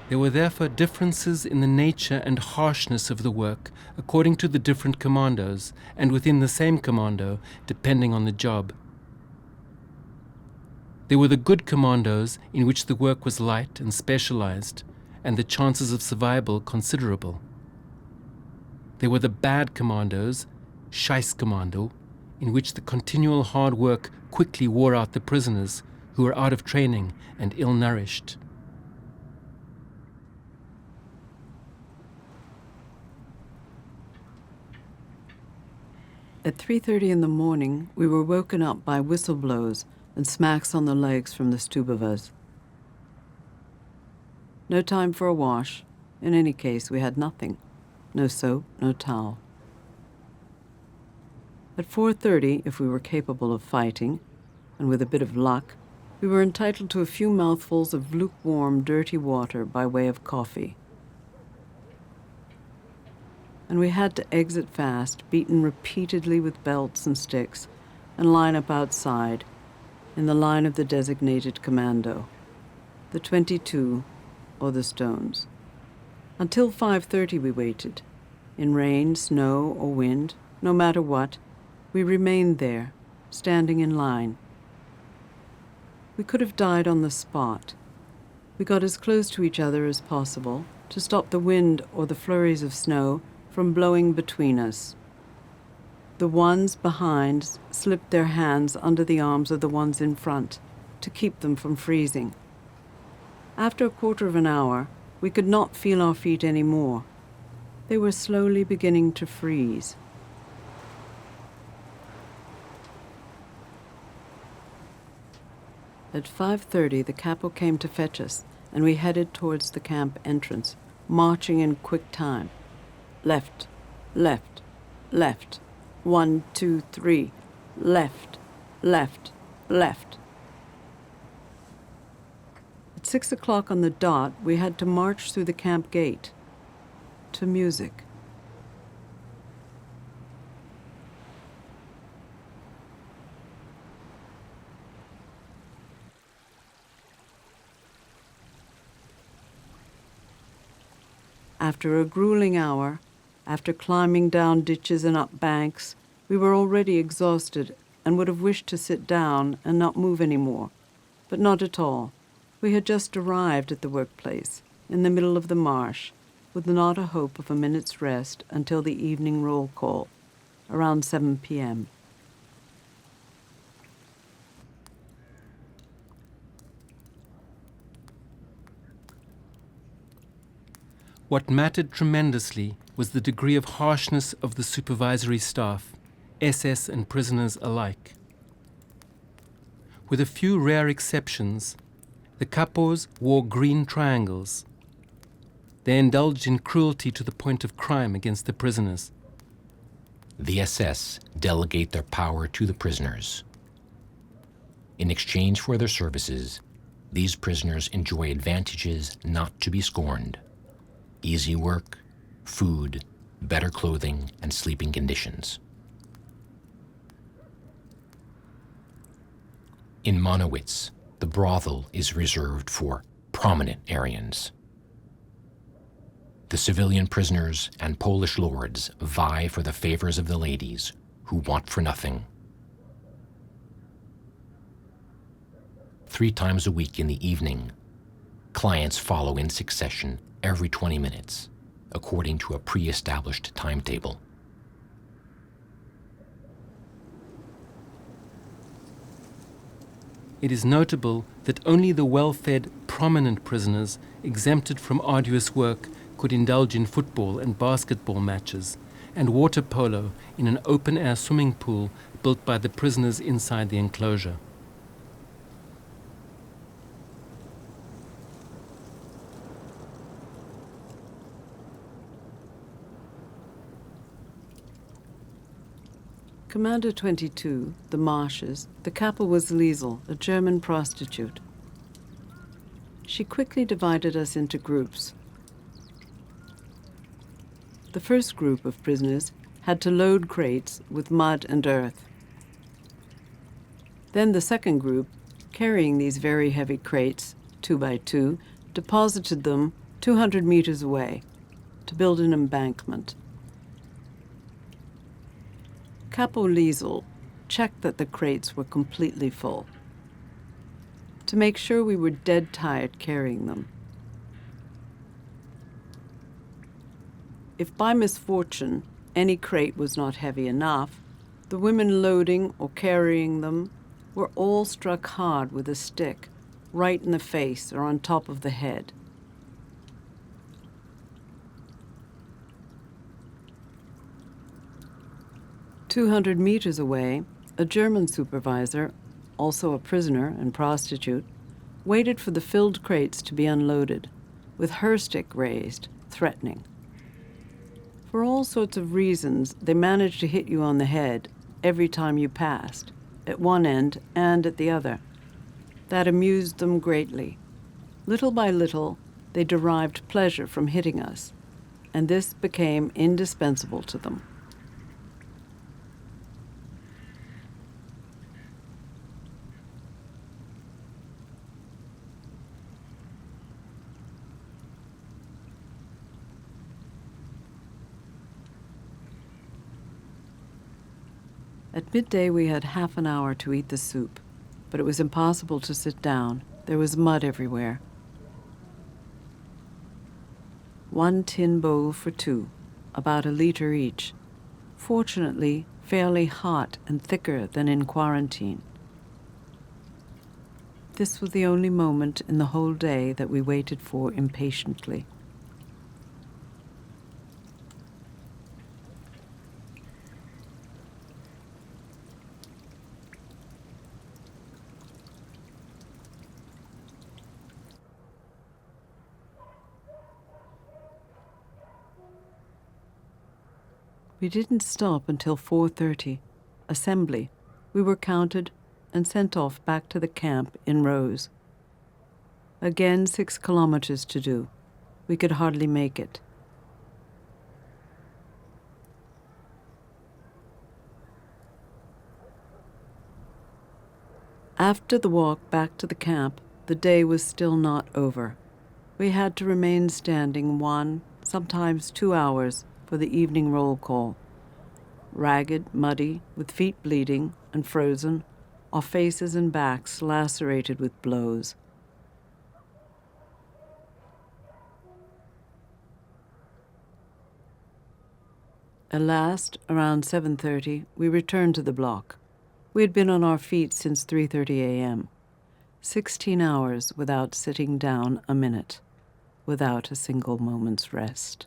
There were therefore differences in the nature and harshness of the work according to the different commandos, and within the same commando, depending on the job. There were the good commandos in which the work was light and specialized, and the chances of survival considerable. There were the bad commandos, Scheißkommando, in which the continual hard work quickly wore out the prisoners, who were out of training and ill-nourished. At 3:30 in the morning, we were woken up by whistle blows and smacks on the legs from the Stubovas. No time for a wash. In any case, we had nothing. No soap, no towel. At 4:30, if we were capable of fighting, and with a bit of luck, we were entitled to a few mouthfuls of lukewarm, dirty water by way of coffee. And we had to exit fast, beaten repeatedly with belts and sticks, and line up outside, in the line of the designated commando, the 22 or the Stones. Until 5:30 we waited. In rain, snow, or wind, no matter what, we remained there, standing in line. We could have died on the spot. We got as close to each other as possible to stop the wind or the flurries of snow from blowing between us. The ones behind slipped their hands under the arms of the ones in front to keep them from freezing. After a quarter of an hour, we could not feel our feet any more. They were slowly beginning to freeze. At 5:30, the capo came to fetch us, and we headed towards the camp entrance, marching in quick time. Left, left, left. 1, 2, 3. Left, left, left. At 6 o'clock on the dot, we had to march through the camp gate to music. After a grueling hour, after climbing down ditches and up banks, we were already exhausted and would have wished to sit down and not move any more, but not at all. We had just arrived at the workplace, in the middle of the marsh, with not a hope of a minute's rest until the evening roll call, around 7 p.m. What mattered tremendously was the degree of harshness of the supervisory staff, SS and prisoners alike. With a few rare exceptions, the capos wore green triangles. They indulged in cruelty to the point of crime against the prisoners. The SS delegate their power to the prisoners. In exchange for their services, these prisoners enjoy advantages not to be scorned: easy work, food, better clothing, and sleeping conditions. In Monowitz, the brothel is reserved for prominent Aryans. The civilian prisoners and Polish lords vie for the favors of the ladies, who want for nothing. 3 times a week in the evening, clients follow in succession every 20 minutes, according to a pre-established timetable. It is notable that only the well-fed, prominent prisoners exempted from arduous work could indulge in football and basketball matches and water polo in an open-air swimming pool built by the prisoners inside the enclosure. Commander 22, the Marshes, the capo was Liesel, a German prostitute. She quickly divided us into groups. The first group of prisoners had to load crates with mud and earth. Then the second group, carrying these very heavy crates, 2 by 2, deposited them 200 meters away, to build an embankment. Capo Liesel checked that the crates were completely full, to make sure we were dead tired carrying them. If by misfortune any crate was not heavy enough, the women loading or carrying them were all struck hard with a stick, right in the face or on top of the head. "200 meters away, a German supervisor, also a prisoner and prostitute, waited for the filled crates to be unloaded, with her stick raised, threatening. For all sorts of reasons, they managed to hit you on the head every time you passed, at one end and at the other. That amused them greatly. Little by little, they derived pleasure from hitting us, and this became indispensable to them. At midday, we had half an hour to eat the soup, but it was impossible to sit down. There was mud everywhere. 1 tin bowl for 2, about a liter each. Fortunately, fairly hot and thicker than in quarantine. This was the only moment in the whole day that we waited for impatiently. We didn't stop until 4:30. Assembly. We were counted and sent off back to the camp in rows. Again, 6 kilometers to do. We could hardly make it. After the walk back to the camp, the day was still not over. We had to remain standing 1, sometimes 2 hours for the evening roll call. Ragged, muddy, with feet bleeding and frozen, our faces and backs lacerated with blows. At last, around 7:30, we returned to the block. We had been on our feet since 3:30 a.m. 16 hours without sitting down a minute, without a single moment's rest.